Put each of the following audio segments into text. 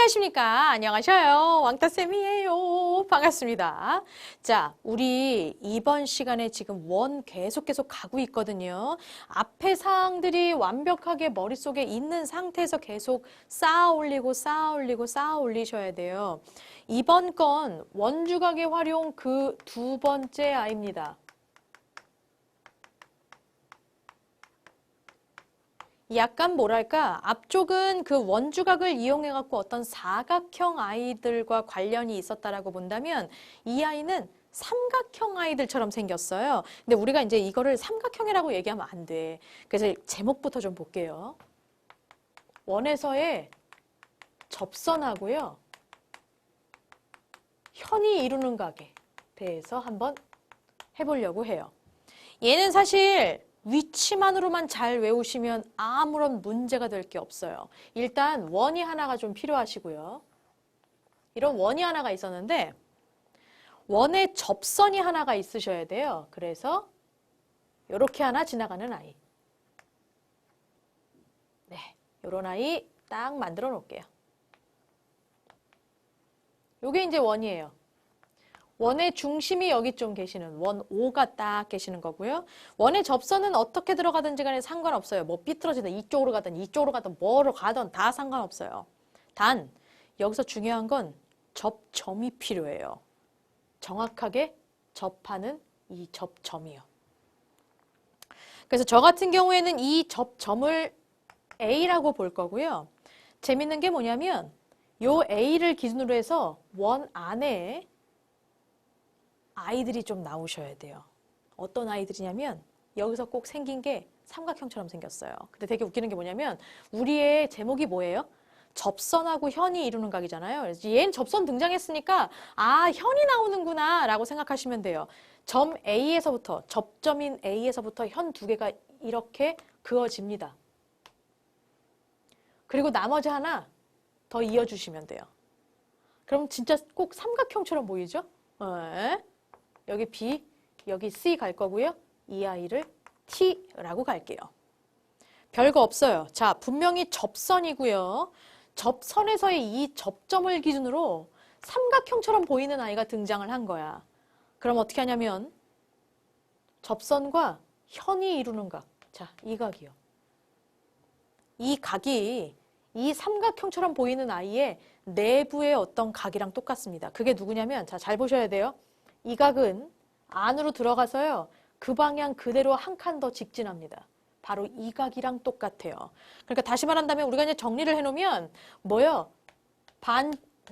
안녕하십니까? 안녕하셔요. 왕따쌤이에요. 반갑습니다. 자, 우리 이번 시간에 지금 원 계속 가고 있거든요. 앞에 사항들이 완벽하게 머릿속에 있는 상태에서 계속 쌓아 올리고 올리셔야 돼요. 이번 건 원주각의 활용 그 두 번째 아입니다. 약간 뭐랄까 앞쪽은 그 원주각을 이용해 갖고 어떤 사각형 아이들과 관련이 있었다라고 본다면 이 아이는 삼각형 아이들처럼 생겼어요. 근데 우리가 이제 이거를 삼각형이라고 얘기하면 안 돼. 그래서 제목부터 좀 볼게요. 원에서의 접선하고요. 현이 이루는 각에 대해서 한번 해보려고 해요. 얘는 사실 위치만으로만 잘 외우시면 아무런 문제가 될 게 없어요. 일단 원이 하나가 좀 필요하시고요. 이런 원이 하나가 있었는데 원의 접선이 하나가 있으셔야 돼요. 그래서 이렇게 하나 지나가는 아이. 네, 이런 아이 딱 만들어 놓을게요. 요게 이제 원이에요. 원의 중심이 여기 좀 계시는 원 5가 딱 계시는 거고요. 원의 접선은 어떻게 들어가든지 간에 상관없어요. 뭐 삐뚤어지든 이쪽으로 가든 이쪽으로 가든 뭐로 가든 다 상관없어요. 단 여기서 중요한 건 접점이 필요해요. 정확하게 접하는 이 접점이요. 그래서 저 같은 경우에는 이 접점을 A라고 볼 거고요. 재밌는 게 뭐냐면 요 A를 기준으로 해서 원 안에 아이들이 좀 나오셔야 돼요. 어떤 아이들이냐면 여기서 꼭 생긴 게 삼각형처럼 생겼어요. 근데 되게 웃기는 게 뭐냐면 우리의 제목이 뭐예요? 접선하고 현이 이루는 각이잖아요. 그래서 얘는 접선 등장했으니까 아, 현이 나오는구나 라고 생각하시면 돼요. 점 A에서부터 접점인 A에서부터 현 두 개가 이렇게 그어집니다. 그리고 나머지 하나 더 이어주시면 돼요. 그럼 진짜 꼭 삼각형처럼 보이죠? 네. 여기 B, 여기 C 갈 거고요. 이 아이를 T라고 갈게요. 별거 없어요. 자, 분명히 접선이고요. 접선에서의 이 접점을 기준으로 삼각형처럼 보이는 아이가 등장을 한 거야. 그럼 어떻게 하냐면 접선과 현이 이루는 각. 자, 이 각이요. 이 각이 이 삼각형처럼 보이는 아이의 내부의 어떤 각이랑 똑같습니다. 그게 누구냐면 자, 잘 보셔야 돼요. 이 각은 안으로 들어가서요. 그 방향 그대로 한 칸 더 직진합니다. 바로 이 각이랑 똑같아요. 그러니까 다시 말한다면 우리가 이제 정리를 해놓으면 뭐요?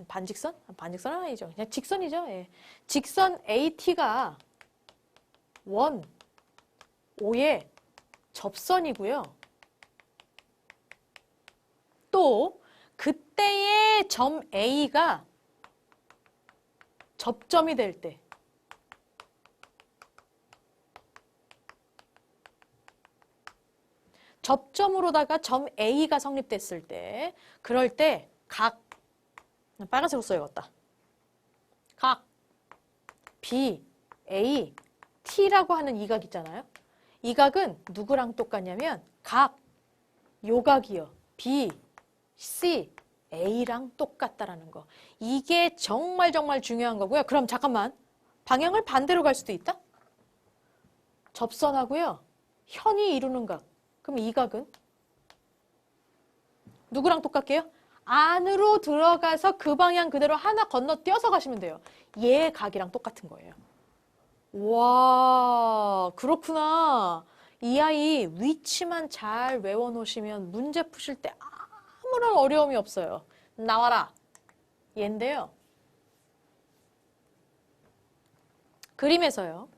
반직선? 반직선은 아니죠. 그냥 직선이죠. 예. 직선 AT가 원 5의 접선이고요. 또 그때의 점 A가 접점이 될 때 접점으로다가 점 A가 성립됐을 때 그럴 때 각 빨간색으로 써야겠다. 각 B, A, T라고 하는 이 각 있잖아요. 이 각은 누구랑 똑같냐면 각 요 각이요. B, C, A랑 똑같다라는 거. 이게 정말 중요한 거고요. 그럼 잠깐만. 방향을 반대로 갈 수도 있다? 접선하고요. 현이 이루는 각. 그럼 이 각은 누구랑 똑같게요? 안으로 들어가서 그 방향 그대로 하나 건너뛰어서 가시면 돼요. 얘 각이랑 똑같은 거예요. 와, 그렇구나. 이 아이 위치만 잘 외워놓으시면 문제 푸실 때 아무런 어려움이 없어요. 나와라. 얘인데요. 그림에서요.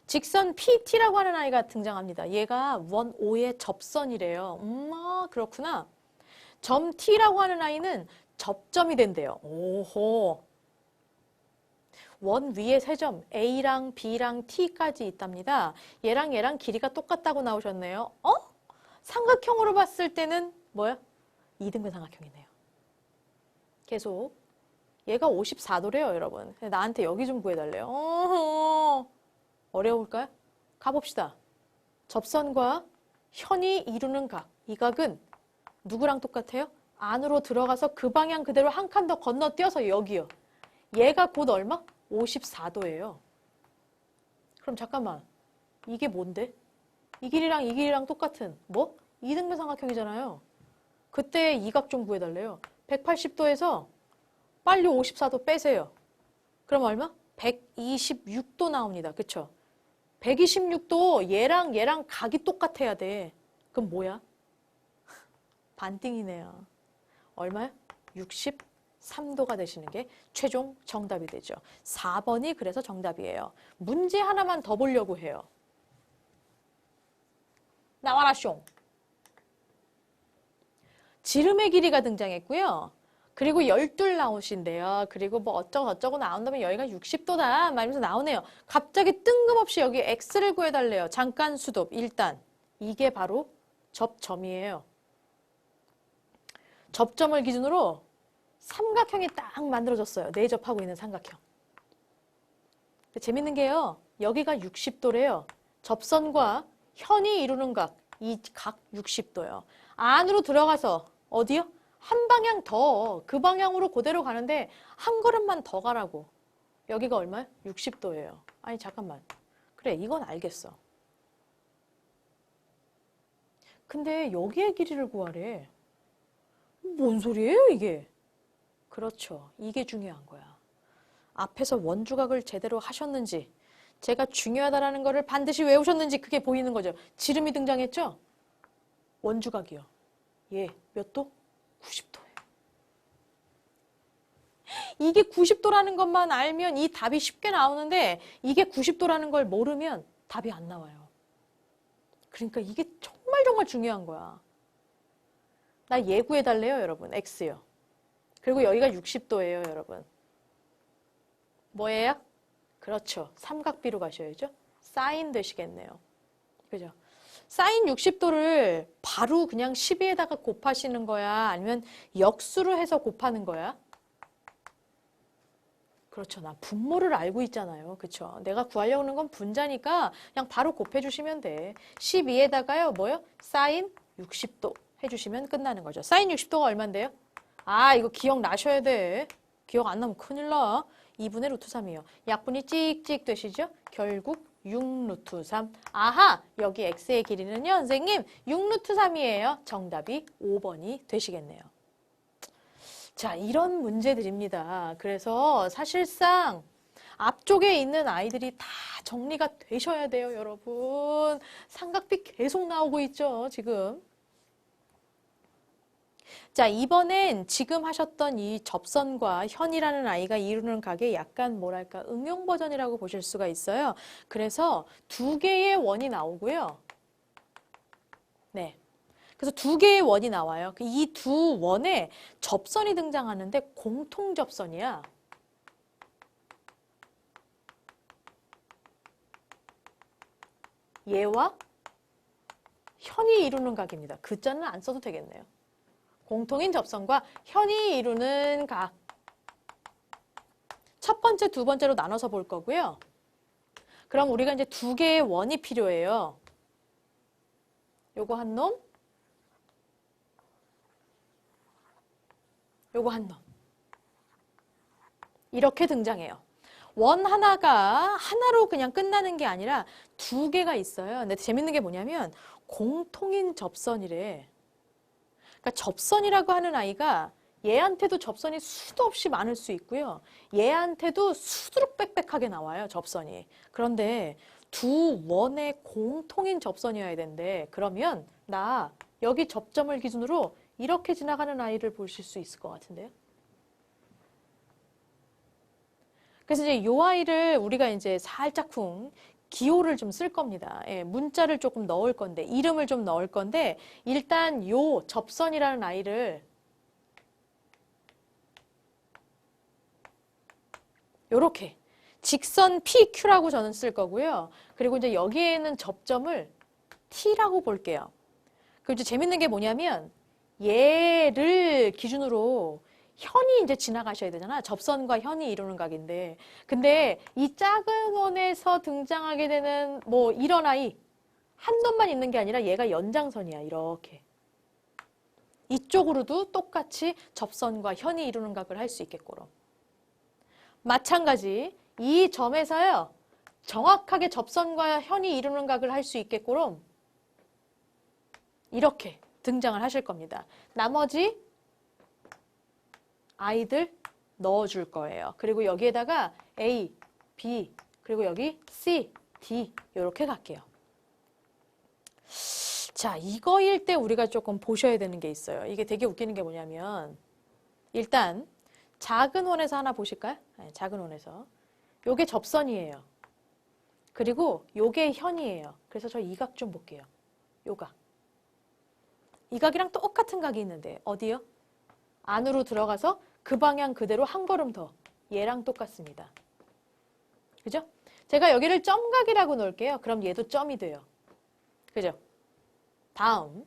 직선 PT라고 하는 아이가 등장합니다. 얘가 원 5의 접선이래요. 그렇구나. 점 T라고 하는 아이는 접점이 된대요. 오호. 원 위에 세 점 A랑 B랑 T까지 있답니다. 얘랑 길이가 똑같다고 나오셨네요. 삼각형으로 봤을 때는 뭐야? 이등변 삼각형이네요. 계속. 얘가 54도래요, 여러분. 나한테 여기 좀 구해달래요. 어려울까요? 가봅시다. 접선과 현이 이루는 각. 이 각은 누구랑 똑같아요? 안으로 들어가서 그 방향 그대로 한 칸 더 건너뛰어서 여기요. 얘가 곧 얼마? 54도예요. 그럼 잠깐만. 이게 뭔데? 이 길이랑 똑같은 뭐? 이등변 삼각형이잖아요. 그때 이 각 좀 구해달래요. 180도에서 빨리 54도 빼세요. 그럼 얼마? 126도 나옵니다. 그쵸? 126도 얘랑 각이 똑같아야 돼. 그럼 뭐야? 반띵이네요. 얼마요? 63도가 되시는 게 최종 정답이 되죠. 4번이 그래서 정답이에요. 문제 하나만 더 보려고 해요. 나와라 숑. 지름의 길이가 등장했고요. 그리고 열둘 나오신대요. 그리고 뭐 어쩌고 나온다면 여기가 60도다 말면서 나오네요. 갑자기 뜬금없이 여기 x를 구해달래요. 잠깐 수도. 일단 이게 바로 접점이에요. 접점을 기준으로 삼각형이 딱 만들어졌어요. 내접하고 있는 삼각형. 재밌는 게요. 여기가 60도래요. 접선과 현이 이루는 각, 이 각 60도요. 안으로 들어가서 어디요? 한 방향 더, 그 방향으로 그대로 가는데 한 걸음만 더 가라고. 여기가 얼마요? 60도예요. 아니 잠깐만. 그래, 이건 알겠어. 근데 여기의 길이를 구하래. 뭔 소리예요, 이게? 그렇죠. 이게 중요한 거야. 앞에서 원주각을 제대로 하셨는지, 제가 중요하다라는 거를 반드시 외우셨는지 그게 보이는 거죠. 지름이 등장했죠? 원주각이요. 얘 몇 도? 90도예요. 이게 90도라는 것만 알면 이 답이 쉽게 나오는데 이게 90도라는 걸 모르면 답이 안 나와요. 그러니까 이게 정말 중요한 거야. 나 예구해달래요, 여러분. X요. 그리고 여기가 60도예요, 여러분. 뭐예요? 그렇죠. 삼각비로 가셔야죠. 사인 되시겠네요. 그죠? 사인 60도를 바로 그냥 12에다가 곱하시는 거야? 아니면 역수로 해서 곱하는 거야? 그렇죠. 나 분모를 알고 있잖아요. 그쵸? 내가 구하려고 하는 건 분자니까 그냥 바로 곱해주시면 돼. 12에다가요, 뭐요? 사인 60도 해주시면 끝나는 거죠. 사인 60도가 얼만데요? 아, 이거 기억나셔야 돼. 기억 안 나면 큰일 나. 2분의 루트 3이요. 약분이 찍찍 되시죠? 결국 6 루트 3. 아하! 여기 x의 길이는요, 선생님, 6 루트 3이에요. 정답이 5번이 되시겠네요. 자, 이런 문제들입니다. 그래서 사실상 앞쪽에 있는 아이들이 다 정리가 되셔야 돼요, 여러분. 삼각비 계속 나오고 있죠, 지금. 자, 이번엔 지금 하셨던 이 접선과 현이라는 아이가 이루는 각의 약간 뭐랄까 응용 버전이라고 보실 수가 있어요. 그래서 두 개의 원이 나오고요. 네. 그래서 두 개의 원이 나와요. 이 두 원에 접선이 등장하는데 공통 접선이야. 얘와 현이 이루는 각입니다. 글자는 안 써도 되겠네요. 공통인 접선과 현이 이루는 각. 첫 번째, 두 번째로 나눠서 볼 거고요. 그럼 우리가 이제 두 개의 원이 필요해요. 요거 한 놈, 요거 한 놈. 이렇게 등장해요. 원 하나가 하나로 그냥 끝나는 게 아니라 두 개가 있어요. 근데 재밌는 게 뭐냐면 공통인 접선이래. 그러니까 접선이라고 하는 아이가 얘한테도 접선이 수도 없이 많을 수 있고요. 얘한테도 수두룩 빽빽하게 나와요, 접선이. 그런데 두 원의 공통인 접선이어야 되는데 그러면 나 여기 접점을 기준으로 이렇게 지나가는 아이를 보실 수 있을 것 같은데요. 그래서 이제 요 아이를 우리가 이제 살짝쿵 기호를 좀 쓸 겁니다. 예, 문자를 조금 넣을 건데, 이름을 좀 넣을 건데, 일단 요 접선이라는 아이를 요렇게 직선 PQ라고 저는 쓸 거고요. 그리고 이제 여기에는 접점을 T라고 볼게요. 그리고 이제 재밌는 게 뭐냐면 얘를 기준으로 현이 이제 지나가셔야 되잖아. 접선과 현이 이루는 각인데. 근데 이 작은 원에서 등장하게 되는 뭐 이런 아이 한 놈만 있는 게 아니라 얘가 연장선이야. 이렇게. 이쪽으로도 똑같이 접선과 현이 이루는 각을 할 수 있겠고요. 마찬가지 이 점에서요. 정확하게 접선과 현이 이루는 각을 할 수 있겠고요. 이렇게 등장을 하실 겁니다. 나머지 아이들 넣어줄 거예요. 그리고 여기에다가 A, B, 그리고 여기 C, D 이렇게 갈게요. 자, 이거일 때 우리가 조금 보셔야 되는 게 있어요. 이게 되게 웃기는 게 뭐냐면 일단 작은 원에서 하나 보실까요? 네, 작은 원에서. 요게 접선이에요. 그리고 요게 현이에요. 그래서 저 이 각 좀 볼게요. 요 각. 이 각이랑 똑같은 각이 있는데 어디요? 안으로 들어가서 그 방향 그대로 한 걸음 더. 얘랑 똑같습니다. 그죠? 제가 여기를 점각이라고 놓을게요. 그럼 얘도 점이 돼요. 그죠? 다음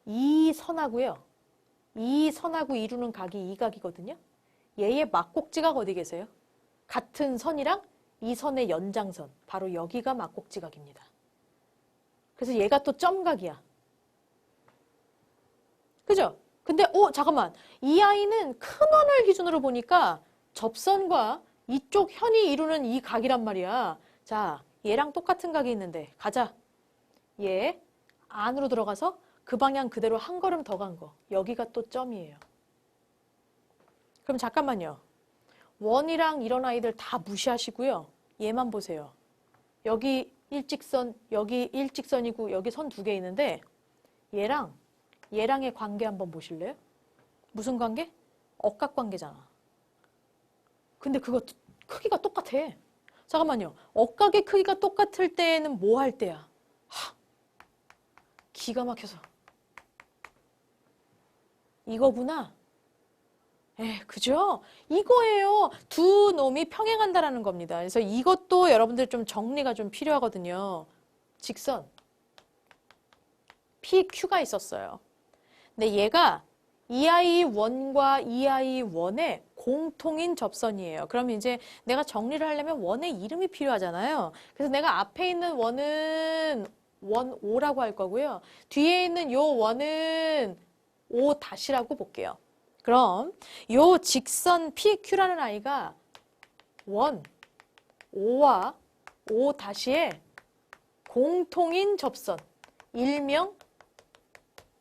이 선하고요. 이 선하고 이루는 각이 이 각이거든요. 얘의 막꼭지각 어디 계세요? 같은 선이랑 이 선의 연장선. 바로 여기가 막꼭지각입니다. 그래서 얘가 또 점각이야. 그죠? 근데 잠깐만. 이 아이는 큰 원을 기준으로 보니까 접선과 이쪽 현이 이루는 이 각이란 말이야. 자, 얘랑 똑같은 각이 있는데 가자. 얘 안으로 들어가서 그 방향 그대로 한 걸음 더 간 거. 여기가 또 점이에요. 그럼 잠깐만요. 원이랑 이런 아이들 다 무시하시고요. 얘만 보세요. 여기 일직선, 여기 일직선이고 여기 선 두 개 있는데 얘랑의 관계 한번 보실래요? 무슨 관계? 억각관계잖아. 근데 그거 크기가 똑같아. 잠깐만요. 억각의 크기가 똑같을 때에는 뭐 할 때야? 기가 막혀서. 이거구나. 그죠? 이거예요. 두 놈이 평행한다라는 겁니다. 그래서 이것도 여러분들 좀 정리가 좀 필요하거든요. 직선. PQ가 있었어요. 근데 얘가 EI1과 EI1의 공통인 접선이에요. 그럼 이제 내가 정리를 하려면 원의 이름이 필요하잖아요. 그래서 내가 앞에 있는 원은 원 O라고 할 거고요. 뒤에 있는 요 원은 O-라고 볼게요. 그럼 요 직선 PQ라는 아이가 원 O와 O-의 공통인 접선, 일명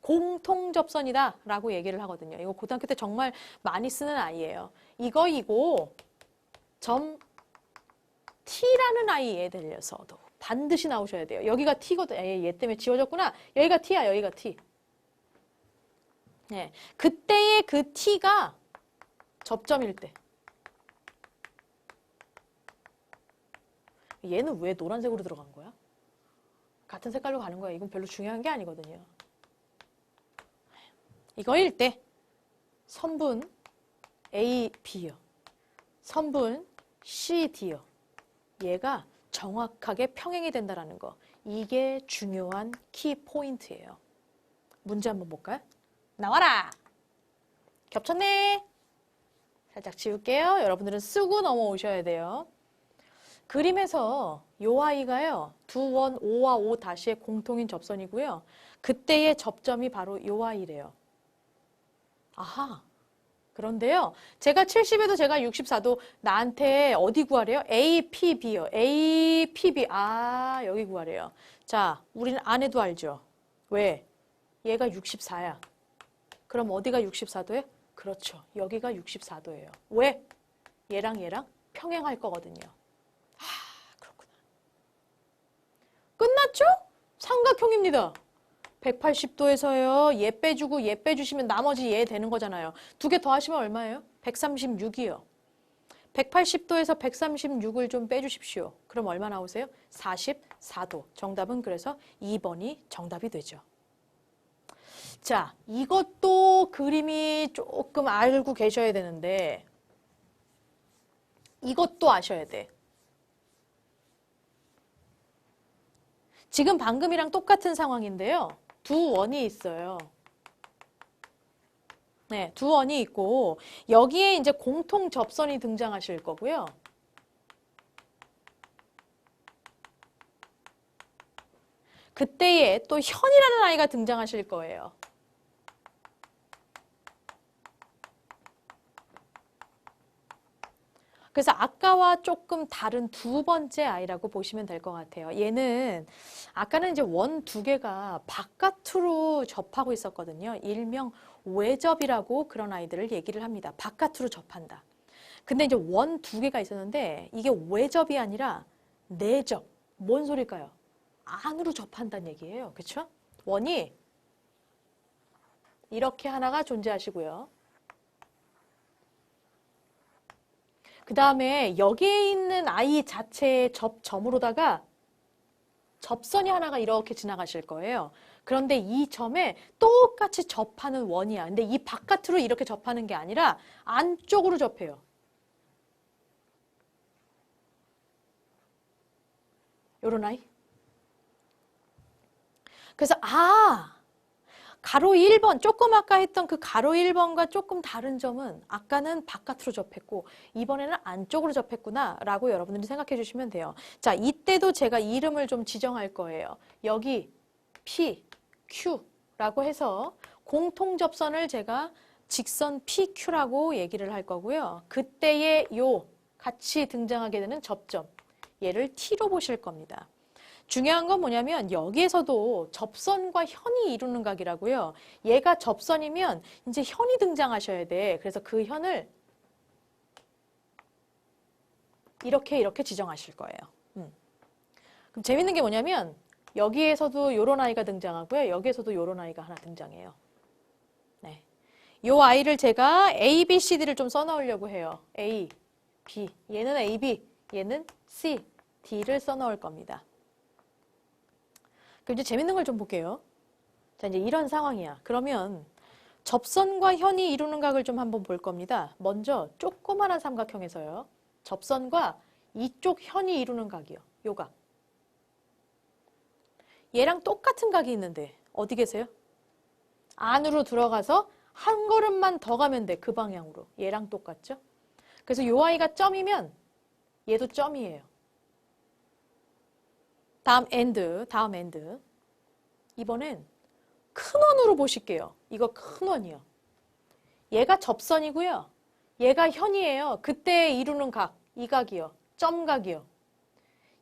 공통접선이다 라고 얘기를 하거든요. 이거 고등학교 때 정말 많이 쓰는 아이예요. 이거 점 T라는 아이에 대해서도 반드시 나오셔야 돼요. 여기가 T거든. 얘 때문에 지워졌구나. 여기가 T야. 여기가 T. 네, 그때의 그 T가 접점일 때. 얘는 왜 노란색으로 들어간 거야? 같은 색깔로 가는 거야. 이건 별로 중요한 게 아니거든요. 이거일 때 선분 A, B요. 선분 C, D요. 얘가 정확하게 평행이 된다는 거. 이게 중요한 키 포인트예요. 문제 한번 볼까요? 나와라! 겹쳤네? 살짝 지울게요. 여러분들은 쓰고 넘어오셔야 돼요. 그림에서 요 아이가요. 두 원 O와 O-의 공통인 접선이고요. 그때의 접점이 바로 요 아이래요. 아하. 그런데요. 제가 70에도 제가 64도 나한테 어디 구하래요? A, P, B요. A, P, B. 아, 여기 구하래요. 자, 우리는 안 해도 알죠? 왜? 얘가 64야. 그럼 어디가 64도예요? 그렇죠. 여기가 64도예요. 왜? 얘랑 평행할 거거든요. 그렇구나. 끝났죠? 삼각형입니다. 180도에서요. 얘 빼주고 얘 빼주시면 나머지 얘 되는 거잖아요. 두 개 더하시면 얼마예요? 136이요. 180도에서 136을 좀 빼주십시오. 그럼 얼마 나오세요? 44도. 정답은 그래서 2번이 정답이 되죠. 자, 이것도 그림이 조금 알고 계셔야 되는데 이것도 아셔야 돼. 지금 방금이랑 똑같은 상황인데요. 두 원이 있어요. 네, 두 원이 있고 여기에 이제 공통 접선이 등장하실 거고요. 그때에 또 현이라는 아이가 등장하실 거예요. 그래서 아까와 조금 다른 두 번째 아이라고 보시면 될 것 같아요. 얘는 아까는 이제 원 두 개가 바깥으로 접하고 있었거든요. 일명 외접이라고 그런 아이들을 얘기를 합니다. 바깥으로 접한다. 근데 이제 원 두 개가 있었는데 이게 외접이 아니라 내접. 뭔 소릴까요? 안으로 접한다는 얘기예요. 그렇죠? 원이 이렇게 하나가 존재하시고요. 그 다음에 여기에 있는 아이 자체의 접점으로다가 접선이 하나가 이렇게 지나가실 거예요. 그런데 이 점에 똑같이 접하는 원이야. 근데 이 바깥으로 이렇게 접하는 게 아니라 안쪽으로 접해요. 요런 아이. 그래서 가로 1번, 조금 아까 했던 그 가로 1번과 조금 다른 점은 아까는 바깥으로 접했고 이번에는 안쪽으로 접했구나 라고 여러분들이 생각해 주시면 돼요. 자, 이때도 제가 이름을 좀 지정할 거예요. 여기 P, Q라고 해서 공통접선을 제가 직선 PQ라고 얘기를 할 거고요. 그때의 요 같이 등장하게 되는 접점, 얘를 T로 보실 겁니다. 중요한 건 뭐냐면 여기에서도 접선과 현이 이루는 각이라고요. 얘가 접선이면 이제 현이 등장하셔야 돼. 그래서 그 현을 이렇게 지정하실 거예요. 그럼 재밌는 게 뭐냐면 여기에서도 요런 아이가 등장하고요. 여기에서도 요런 아이가 하나 등장해요. 네. 요 아이를 제가 A, B, C, D를 좀 써놓으려고 해요. A, B. 얘는 A, B. 얘는 C, D를 써놓을 겁니다. 그럼 이제 재밌는 걸 좀 볼게요. 자, 이제 이런 상황이야. 그러면 접선과 현이 이루는 각을 좀 한번 볼 겁니다. 먼저 조그마한 삼각형에서요. 접선과 이쪽 현이 이루는 각이요. 요 각. 얘랑 똑같은 각이 있는데 어디 계세요? 안으로 들어가서 한 걸음만 더 가면 돼. 그 방향으로. 얘랑 똑같죠? 그래서 요 아이가 점이면 얘도 점이에요. 다음 엔드. 이번엔 큰 원으로 보실게요. 이거 큰 원이요. 얘가 접선이고요. 얘가 현이에요. 그때 이루는 각, 이 각이요. 점각이요.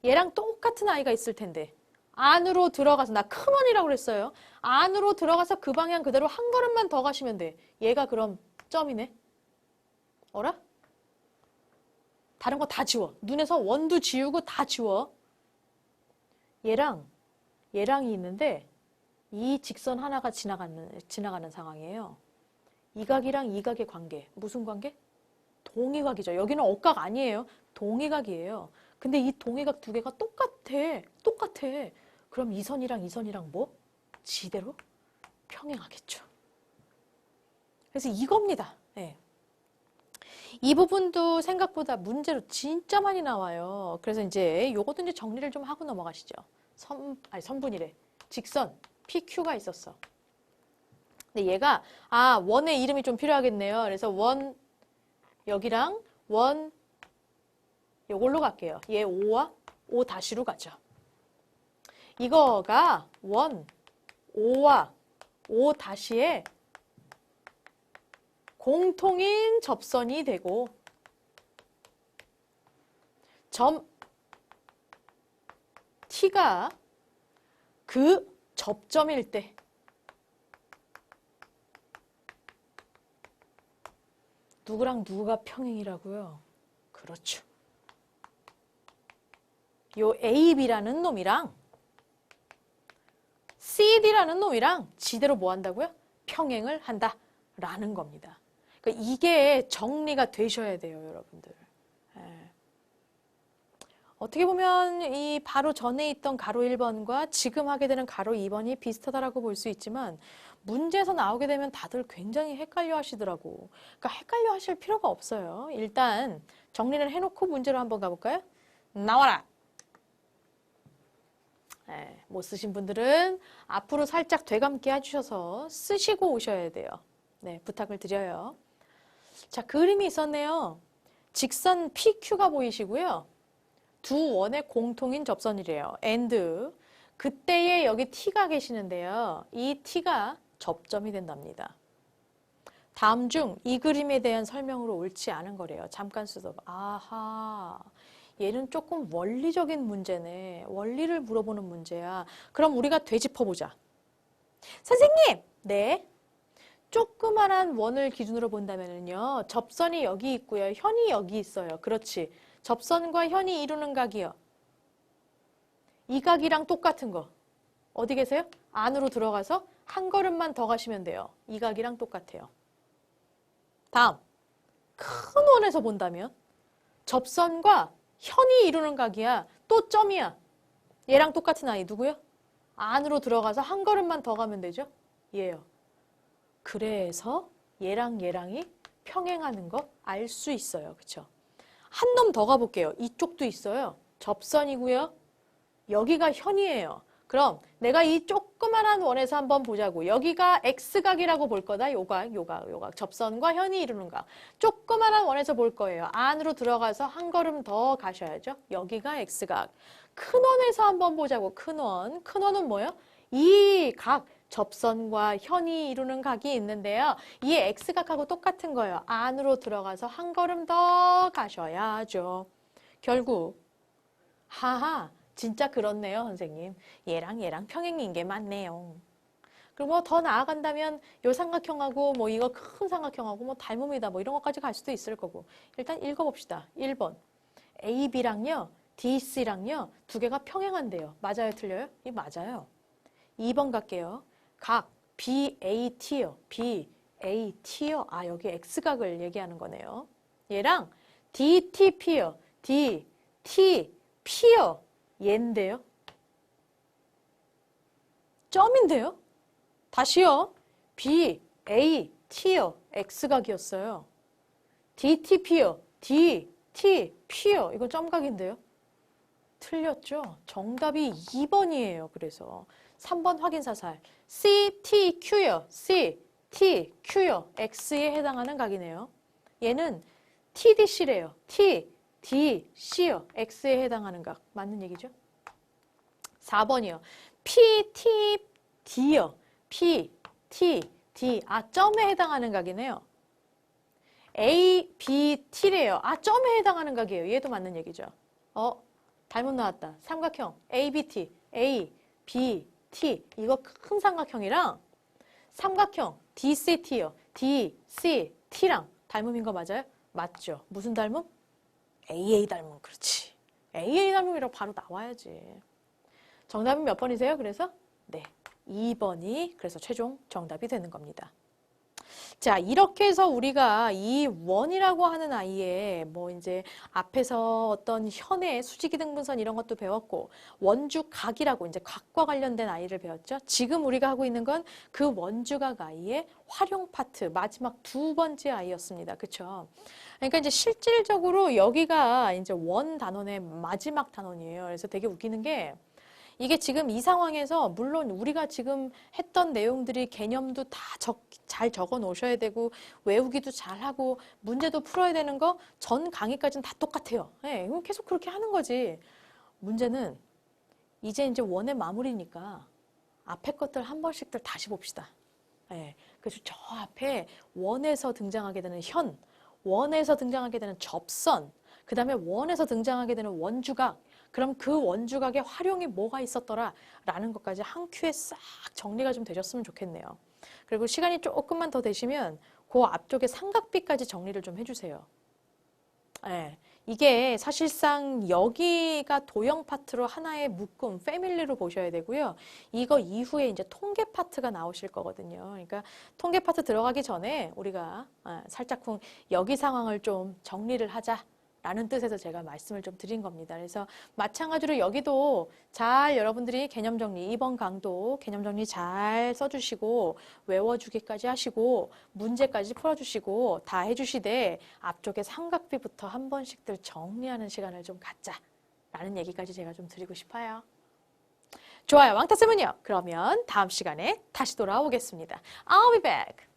얘랑 똑같은 아이가 있을 텐데 안으로 들어가서, 나 큰 원이라고 그랬어요. 안으로 들어가서 그 방향 그대로 한 걸음만 더 가시면 돼. 얘가 그럼 점이네. 어라? 다른 거 다 지워. 눈에서 원도 지우고 다 지워. 얘랑이 있는데 이 직선 하나가 지나가는 상황이에요. 이 각이랑 이 각의 관계. 무슨 관계? 동의각이죠. 여기는 억각 아니에요. 동의각이에요. 근데 이 동의각 두 개가 똑같아. 그럼 이 선이랑 이 선이랑 뭐? 지대로 평행하겠죠. 그래서 이겁니다. 네. 이 부분도 생각보다 문제로 진짜 많이 나와요. 그래서 이제 요것도 이제 정리를 좀 하고 넘어가시죠. 선분이래. 직선 PQ가 있었어. 근데 얘가 원의 이름이 좀 필요하겠네요. 그래서 원 여기랑 원 요걸로 갈게요. 얘 5와 5 다시로 가죠. 이거가 원 5와 5 다시의 공통인 접선이 되고 점 T가 그 접점일 때 누구랑 누구가 평행이라고요? 그렇죠. 요 AB라는 놈이랑 CD라는 놈이랑 지대로 뭐 한다고요? 평행을 한다라는 겁니다. 그러니까 이게 정리가 되셔야 돼요, 여러분들. 예. 어떻게 보면 이 바로 전에 있던 가로 1번과 지금 하게 되는 가로 2번이 비슷하다라고 볼 수 있지만 문제에서 나오게 되면 다들 굉장히 헷갈려 하시더라고. 그러니까 헷갈려 하실 필요가 없어요. 일단 정리를 해놓고 문제로 한번 가볼까요? 나와라! 네, 못 쓰신 분들은 앞으로 살짝 되감게 해주셔서 쓰시고 오셔야 돼요. 네, 부탁을 드려요. 자, 그림이 있었네요. 직선 PQ가 보이시고요. 두 원의 공통인 접선이래요. and. 그때에 여기 t가 계시는데요. 이 t가 접점이 된답니다. 다음 중 이 그림에 대한 설명으로 옳지 않은 거래요. 잠깐 수습. 아하. 얘는 조금 원리적인 문제네. 원리를 물어보는 문제야. 그럼 우리가 되짚어보자. 선생님! 네. 조그만한 원을 기준으로 본다면요. 접선이 여기 있고요. 현이 여기 있어요. 그렇지. 접선과 현이 이루는 각이요. 이 각이랑 똑같은 거. 어디 계세요? 안으로 들어가서 한 걸음만 더 가시면 돼요. 이 각이랑 똑같아요. 다음. 큰 원에서 본다면 접선과 현이 이루는 각이야. 또 점이야. 얘랑 똑같은 아이 누구요? 안으로 들어가서 한 걸음만 더 가면 되죠? 얘요. 그래서 얘랑 얘랑이 평행하는 거 알 수 있어요. 그쵸? 한 놈 더 가볼게요. 이쪽도 있어요. 접선이고요. 여기가 현이에요. 그럼 내가 이 조그만한 원에서 한번 보자고. 여기가 X각이라고 볼 거다. 요각. 접선과 현이 이루는 각. 조그만한 원에서 볼 거예요. 안으로 들어가서 한 걸음 더 가셔야죠. 여기가 X각. 큰 원에서 한번 보자고. 큰 원. 큰 원은 뭐예요? 이 각. 접선과 현이 이루는 각이 있는데요. 이 X각하고 똑같은 거예요. 안으로 들어가서 한 걸음 더 가셔야죠. 결국 하하 진짜 그렇네요, 선생님. 얘랑 평행인 게 맞네요. 그리고 뭐 더 나아간다면 요 삼각형하고 뭐 이거 큰 삼각형하고 뭐 닮음이다 뭐 이런 것까지 갈 수도 있을 거고. 일단 읽어봅시다. 1번. AB랑요. DC랑요. 두 개가 평행한데요. 맞아요, 틀려요? 이 맞아요. 2번 갈게요. 각 BAT요. BAT요. 아, 여기 X각을 얘기하는 거네요. 얘랑 DTP요. DTP요. 얘인데요. 점인데요. 다시요. BAT요. X각이었어요. DTP요. DTP요. 이건 점각인데요. 틀렸죠? 정답이 2번이에요. 그래서 3번 확인사살. CTQ요. CTQ요. X에 해당하는 각이네요. 얘는 TDC래요. TDC요. X에 해당하는 각. 맞는 얘기죠? 4번이요. PTD요. PTD. 아, 점에 해당하는 각이네요. ABT래요. 아, 점에 해당하는 각이에요. 얘도 맞는 얘기죠. 잘못 나왔다. 삼각형 ABT, ABT. 이거 큰 삼각형이랑 삼각형 DCT요. DCT랑 닮음인 거 맞아요? 맞죠. 무슨 닮음? AA 닮음. 그렇지. AA 닮음이라고 바로 나와야지. 정답은 몇 번이세요? 그래서? 네. 2번이 그래서 최종 정답이 되는 겁니다. 자, 이렇게 해서 우리가 이 원이라고 하는 아이의 뭐 이제 앞에서 어떤 현의 수직이 등분선 이런 것도 배웠고 원주각이라고 이제 각과 관련된 아이를 배웠죠. 지금 우리가 하고 있는 건 그 원주각 아이의 활용 파트 마지막 두 번째 아이였습니다. 그렇죠? 그러니까 이제 실질적으로 여기가 이제 원 단원의 마지막 단원이에요. 그래서 되게 웃기는 게 이게 지금 이 상황에서 물론 우리가 지금 했던 내용들이 개념도 다 잘 적어 놓으셔야 되고 외우기도 잘하고 문제도 풀어야 되는 거 전 강의까지는 다 똑같아요. 네, 계속 그렇게 하는 거지. 문제는 이제 원의 마무리니까 앞에 것들 한 번씩들 다시 봅시다. 네, 그래서 저 앞에 원에서 등장하게 되는 현, 원에서 등장하게 되는 접선, 그 다음에 원에서 등장하게 되는 원주각, 그럼 그 원주각의 활용이 뭐가 있었더라 라는 것까지 한 큐에 싹 정리가 좀 되셨으면 좋겠네요. 그리고 시간이 조금만 더 되시면 그 앞쪽에 삼각비까지 정리를 좀 해주세요. 네, 이게 사실상 여기가 도형 파트로 하나의 묶음, 패밀리로 보셔야 되고요. 이거 이후에 이제 통계 파트가 나오실 거거든요. 그러니까 통계 파트 들어가기 전에 우리가 살짝쿵 여기 상황을 좀 정리를 하자. 라는 뜻에서 제가 말씀을 좀 드린 겁니다. 그래서 마찬가지로 여기도 잘 여러분들이 개념 정리, 이번 강도 개념 정리 잘 써주시고 외워주기까지 하시고 문제까지 풀어주시고 다 해주시되 앞쪽에 삼각비부터 한 번씩들 정리하는 시간을 좀 갖자라는 얘기까지 제가 좀 드리고 싶어요. 좋아요. 왕따쌤은요. 그러면 다음 시간에 다시 돌아오겠습니다. I'll be back.